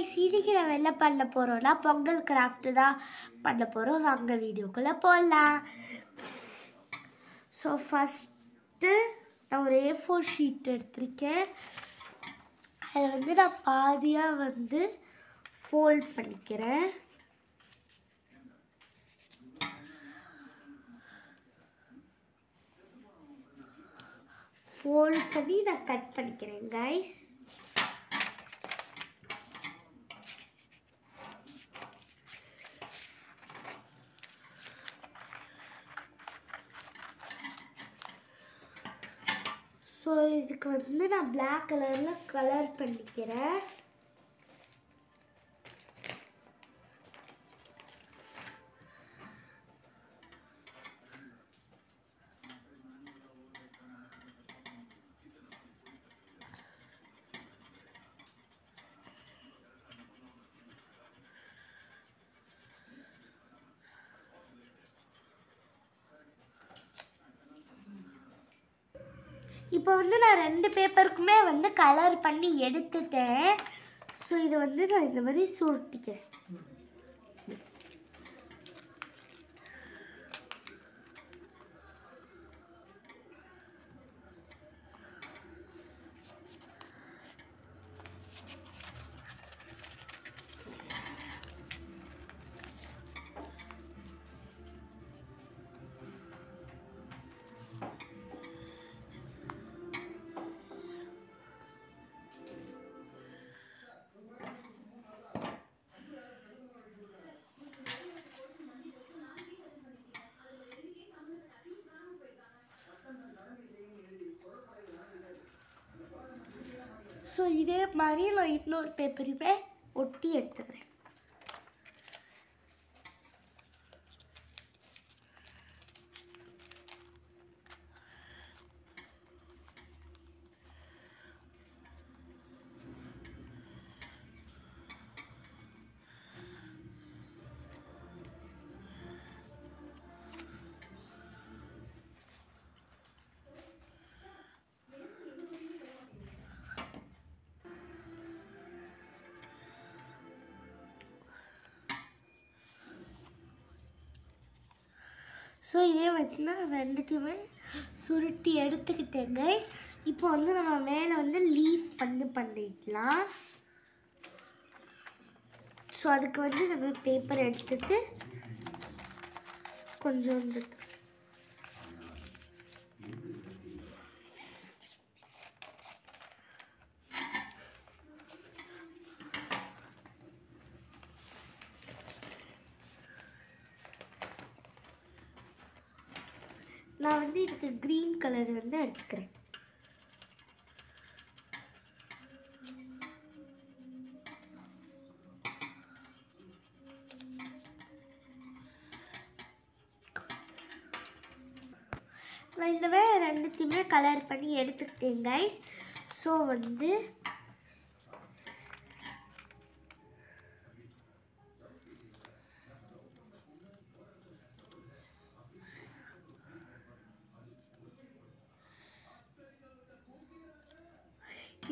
Guys இன்னைக்கு நம்ம என்ன பண்ண போறோம்னா பொங்கல் கிராஃப்ட் தான் பண்ண போறோம். வாங்க வீடியோக்குள்ள போலாம். சோ ஃபர்ஸ்ட் நான் ஒரு A4 ஷீட் எடுத்துர்க்கேன். அதை வந்து நான் பாதியா வந்து ஃபோல்ட் பண்ணிக்கிறேன். ஃபோல்ட் பண்ணி நான் கட் பண்ணிக்கிறேன் गाइस. ஸோ இதுக்கு வந்து நான் பிளாக் கலரில் கலர் பண்ணிக்கிறேன். இப்போ வந்து நான் ரெண்டு பேப்பருக்குமே வந்து கலர் பண்ணி எடுத்துட்டேன். ஸோ இதை வந்து நான் இந்த மாதிரி சுருட்டிக்கிறேன். ஸோ இதே மாதிரி நான் இன்னொரு பேப்பரையுமே ஒட்டி எடுத்துக்கிறேன். ஸோ இதே வந்து நான் ரெண்டுத்தையுமே சுருட்டி எடுத்துக்கிட்டேன் கைஸ். இப்போ வந்து நம்ம மேலே வந்து லீஃப் வந்து பண்ணிக்கலாம். ஸோ அதுக்கு வந்து நம்ம பேப்பர் எடுத்துட்டு கொஞ்சோண்டு நான் வந்து இதுக்கு க்ரீன் கலர் வந்து அடிச்சுக்கிறேன். நான் இந்த மாதிரி ரெண்டுத்தையுமே கலர் பண்ணி எடுத்துக்கிட்டேன் கைஸ். ஸோ வந்து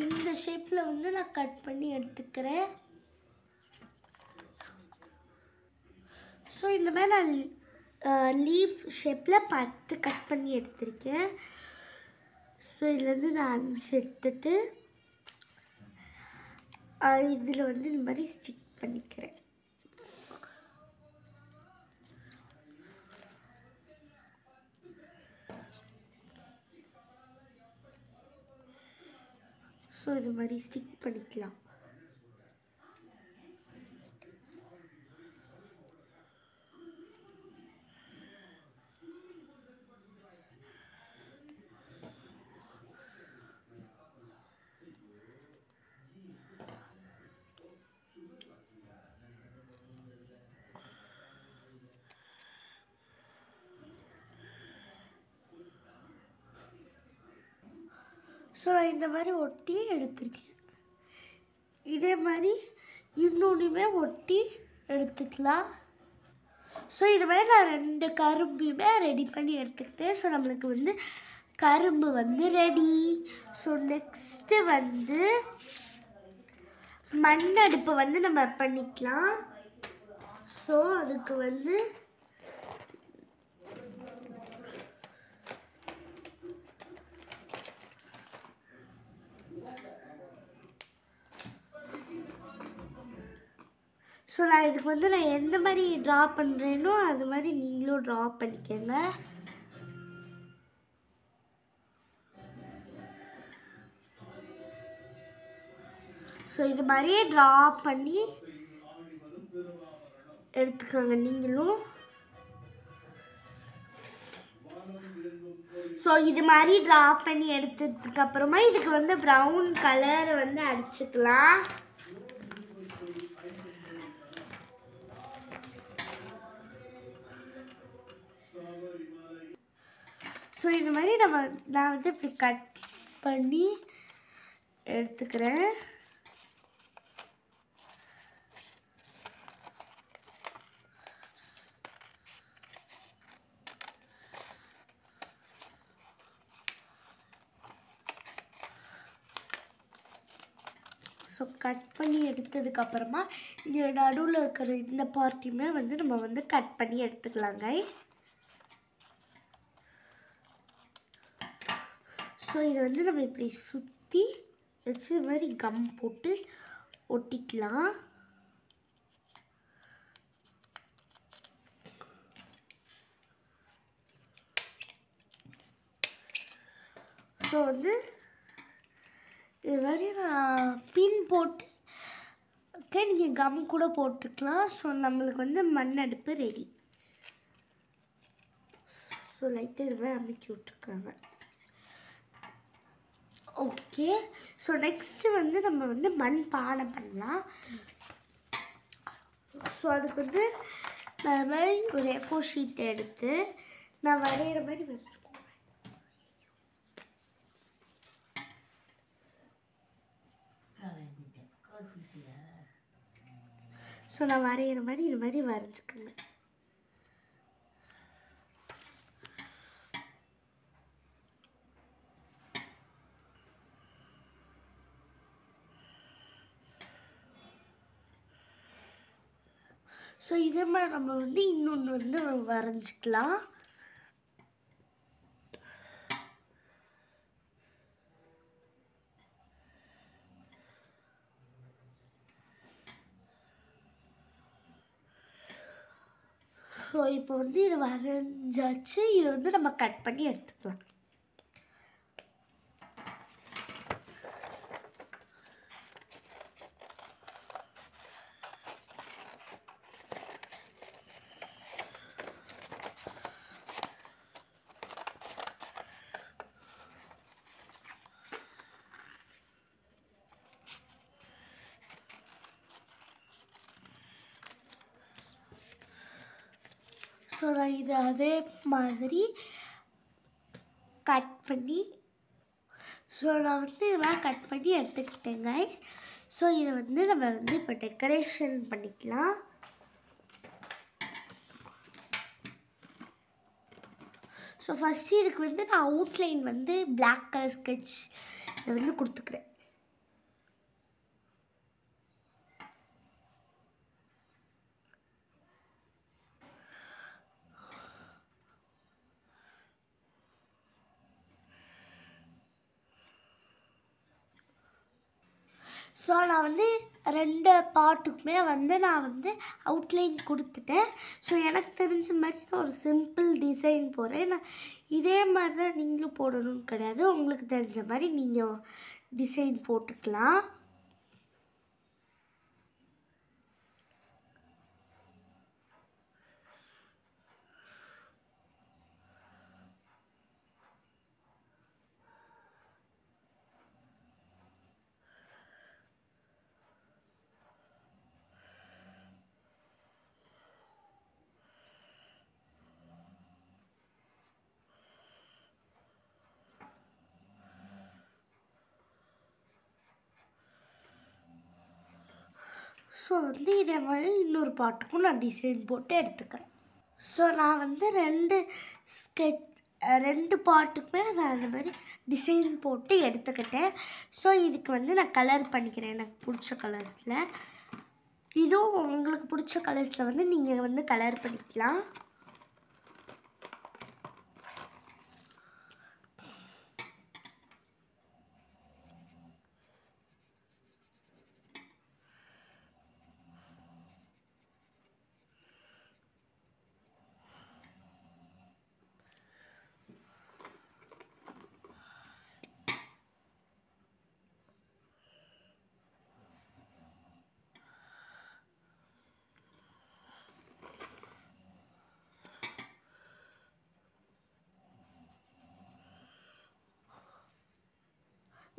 இந்த ஷேப்பில் வந்து நான் கட் பண்ணி எடுத்துக்கிறேன். ஸோ இந்த மாதிரி நான் லீஃப் ஷேப்பில் 10 கட் பண்ணி எடுத்திருக்கேன். ஸோ இதுலேருந்து நான் 5 எடுத்துட்டு இதில் வந்து இந்த மாதிரி ஸ்டிக் பண்ணிக்கிறேன். ஸோ இது மாதிரி ஸ்டிக் பண்ணிக்கலாம். ஸோ நான் இந்த மாதிரி ஒட்டி எடுத்துருக்கேன். இதே மாதிரி இன்னொன்றுமே ஒட்டி எடுத்துக்கலாம். ஸோ இது மாதிரி நான் 2 கரும்புமே ரெடி பண்ணி எடுத்துக்கிட்டேன். ஸோ நம்மளுக்கு வந்து கரும்பு வந்து ரெடி. ஸோ நெக்ஸ்ட்டு வந்து மண் அடுப்பு வந்து நம்ம பண்ணிக்கலாம். ஸோ அதுக்கு வந்து நான் இதுக்கு வந்து நான் எந்த மாதிரி ட்ரா பண்ணுறேனோ அது மாதிரி நீங்களும் ட்ரா பண்ணிக்கங்க. ஸோ இது மாதிரியே ட்ரா பண்ணி எடுத்துக்கோங்க நீங்களும். ஸோ இது மாதிரி ட்ரா பண்ணி எடுத்ததுக்கு அப்புறமா இதுக்கு வந்து ப்ரௌன் கலர் வந்து அடிச்சுக்கலாம். ஸோ இது மாதிரி நான் வந்து இப்படி கட் பண்ணி எடுத்துக்கிறேன். ஸோ கட் பண்ணி எடுத்ததுக்கப்புறமா இங்கே நடுவில் இருக்கிற இந்த பார்ட்டியுமே வந்து நம்ம வந்து கட் பண்ணி எடுத்துக்கலாம் கைஸ். ஸோ இதை வந்து நம்ம இப்படி சுற்றி வச்சு இது மாதிரி கம் போட்டு ஒட்டிக்கலாம். ஸோ வந்து இது மாதிரி நான் பின் போட்டு நீங்கள் கம் கூட போட்டுக்கலாம். ஸோ நம்மளுக்கு வந்து மண் அடுப்பு ரெடி. ஸோ லைட்டாக இதுவே அமைக்கி விட்டுருக்காங்க. ஓகே, ஸோ நெக்ஸ்ட்டு வந்து நம்ம வந்து மண் பானை பண்ணலாம். ஸோ அதுக்கு வந்து நான் மாதிரி ஒரு A4 ஷீட் எடுத்து நான் வரைகிற மாதிரி வரைச்சிக்கோங்க. ஸோ நான் வரைகிற மாதிரி இது மாதிரி வரைச்சிக்கோங்க. ஸோ இதே மாதிரி நம்ம வந்து இன்னொன்று வந்து வரைஞ்சிக்கலாம். ஸோ இப்போ வந்து இதை வரைஞ்சாச்சு. இதை வந்து நம்ம கட் பண்ணி எடுத்துக்கலாம். ஸோ நான் இது அதே மாதிரி கட் பண்ணி நான் வந்து இதெல்லாம் கட் பண்ணி எடுத்துக்கிட்டேன் கைஸ். ஸோ இதை வந்து நம்ம வந்து இப்போ டெக்கரேஷன் பண்ணிக்கலாம். ஸோ ஃபஸ்ட்டு இதுக்கு வந்து நான் அவுட்லைன் வந்து பிளாக் கலர் ஸ்கெட்ச் இதை வந்து கொடுத்துக்கிறேன். ஸோ நான் வந்து 2 பார்ட்டுக்குமே வந்து நான் வந்து அவுட்லைன் கொடுத்துட்டேன். ஸோ எனக்கு தெரிஞ்ச மாதிரி நான் ஒரு சிம்பிள் டிசைன் போடுறேன். நான் இதே மாதிரி தான் நீங்களும் போடணும்னு கிடையாது. உங்களுக்கு தெரிஞ்ச மாதிரி நீங்கள் டிசைன் போட்டுக்கலாம். ஸோ வந்து இதே மாதிரி இன்னொரு பாட்டுக்கும் நான் டிசைன் போட்டு எடுத்துக்கிறேன். ஸோ நான் வந்து 2 பாட்டுக்குமே நான் அந்த மாதிரி டிசைன் போட்டு எடுத்துக்கிட்டேன். ஸோ இதுக்கு வந்து நான் கலர் பண்ணிக்கிறேன் எனக்கு பிடிச்ச கலர்ஸில். இதுவும் உங்களுக்கு பிடிச்ச கலர்ஸில் வந்து நீங்கள் வந்து கலர் பண்ணிக்கலாம்.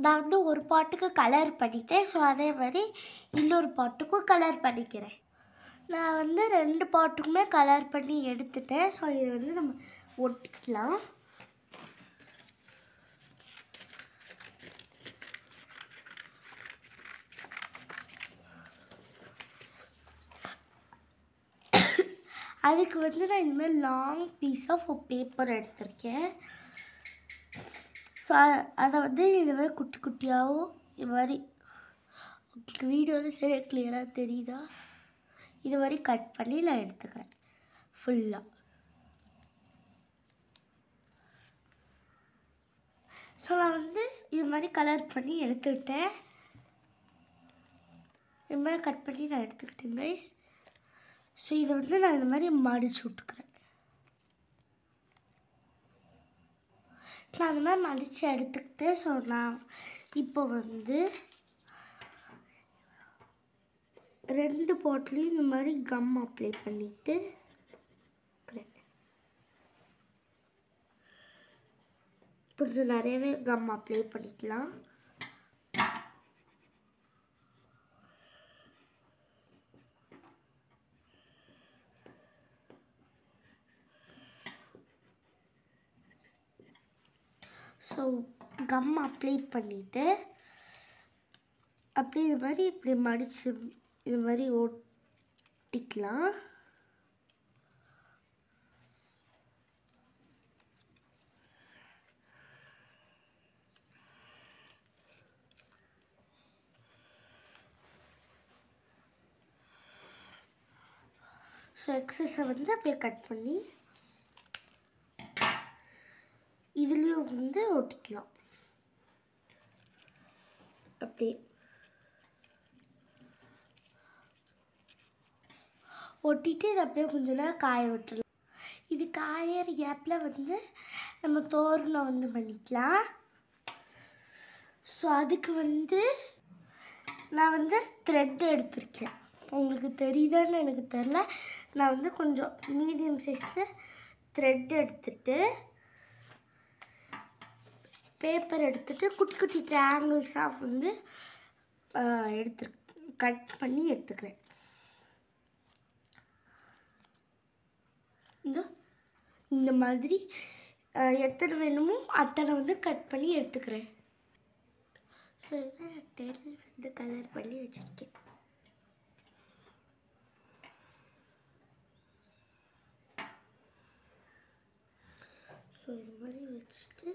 நான் வந்து ஒரு பாட்டுக்கு கலர் பண்ணிட்டேன். ஸோ அதே மாதிரி இன்னொரு பாட்டுக்கும் கலர் பண்ணிக்கிறேன். நான் வந்து 2 பாட்டுக்குமே கலர் பண்ணி எடுத்துட்டேன். ஸோ இதை வந்து நம்ம ஒட்டிக்கலாம். அதுக்கு வந்து நான் இந்தமாதிரி லாங் பீஸ் ஆஃப் பேப்பர் எடுத்திருக்கேன். ஸோ அதை வந்து இது மாதிரி குட்டி குட்டியாகவும் இது மாதிரி உங்களுக்கு வீடியோவில் சரியாக கிளியராக தெரியுதா, இது மாதிரி கட் பண்ணி நான் எடுத்துக்கிறேன் ஃபுல்லாக. ஸோ நான் வந்து இது மாதிரி கலர் பண்ணி எடுத்துக்கிட்டேன். இது மாதிரி கட் பண்ணி நான் எடுத்துக்கிட்டேன் கைஸ். ஸோ இதை வந்து நான் இந்த மாதிரி மடிச்சு விட்டுக்கிறேன். நான் அந்த மாதிரி மடித்து எடுத்துக்கிட்டு ஸோ நான் இப்போ வந்து 2 பாட்டிலையும் இந்த மாதிரி கம் அப்ளை பண்ணிவிட்டு கொஞ்சம் நிறையவே கம் அப்ளை பண்ணிக்கலாம். ஸோ கம் அப்ளை பண்ணிவிட்டு அப்படியே இது மாதிரி இப்படி மடித்து இது மாதிரி ஒட்டிக்கலாம். ஸோ எக்ஸஸை வந்து அப்படியே கட் பண்ணி இதுலேயும் வந்து ஒட்டிக்கலாம். அப்படியே ஒட்டிட்டு இதை அப்படியே கொஞ்சம் நேரம் காய விட்டுடலாம். இது காயற கேப்பில் வந்து நம்ம தோரணம் வந்து பண்ணிக்கலாம். ஸோ அதுக்கு வந்து நான் வந்து த்ரெட் எடுத்திருக்கேன். உங்களுக்கு தெரியுதான்னு எனக்கு தெரில. நான் வந்து கொஞ்சம் மீடியம் சைஸில் த்ரெட் எடுத்துட்டு பேப்பர் எடுத்துட்டு குட்டி குட்டி ட்ரையாங்கிள்ஸாக வந்து கட் பண்ணி எடுத்துக்கிறேன். இந்த மாதிரி எத்தனை வேணுமோ அத்தனை வந்து கட் பண்ணி எடுத்துக்கிறேன். ஸோ டெல் வந்து கலர் பண்ணி வச்சுருக்கேன். ஸோ இது மாதிரி வச்சுட்டு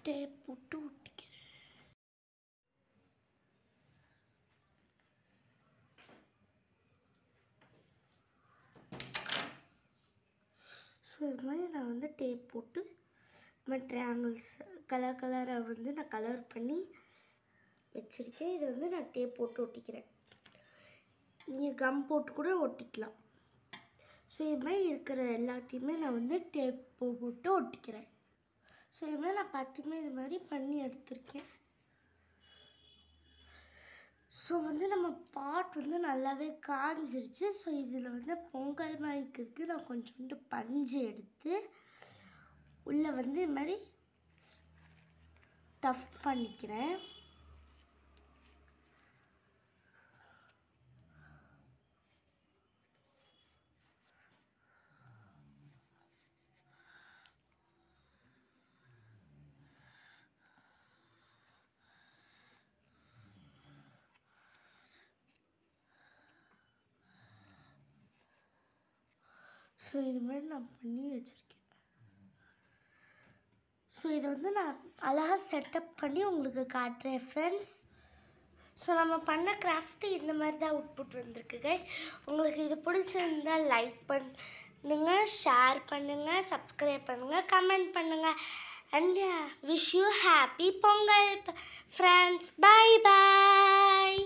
டேப் போட்டு ஒட்டிக்கிறேன். ஸோ இது மாதிரி நான் வந்து டேப் போட்டு இது மாதிரி ட்ரையாங்கிள்ஸ் கலராக வந்து நான் கலர் பண்ணி வச்சுருக்கேன். இதை வந்து நான் டேப் போட்டு ஒட்டிக்கிறேன். நீங்கள் கம் போட்டு கூட ஒட்டிக்கலாம். ஸோ இது மாதிரி இருக்கிற எல்லாத்தையுமே நான் வந்து டேப் போட்டு ஒட்டிக்கிறேன். ஸோ இது மாதிரி நான் 10 இது மாதிரி பண்ணி எடுத்திருக்கேன். ஸோ வந்து நம்ம பாட் வந்து நல்லாவே காஞ்சிருச்சு. ஸோ இதில் வந்து பொங்கல் மாதிரிக்கு நான் கொஞ்சோண்டு பஞ்சு எடுத்து உள்ளே வந்து இது மாதிரி ஸ்டஃப் பண்ணிக்கிறேன். ஸோ இது மாதிரி நான் பண்ணி வச்சுருக்கேன். ஸோ இதை வந்து நான் அழகாக செட்டப் பண்ணி உங்களுக்கு காட்டுறேன் ஃப்ரெண்ட்ஸ். ஸோ நம்ம பண்ண கிராஃப்ட்டு இந்த மாதிரி தான் அவுட்புட் வந்திருக்கு கைஸ். உங்களுக்கு இது பிடிச்சிருந்தால் லைக் பண்ணுங்கள், ஷேர் பண்ணுங்கள், சப்ஸ்கிரைப் பண்ணுங்கள், கமெண்ட் பண்ணுங்கள். And wish you happy Pongal friends. Bye bye.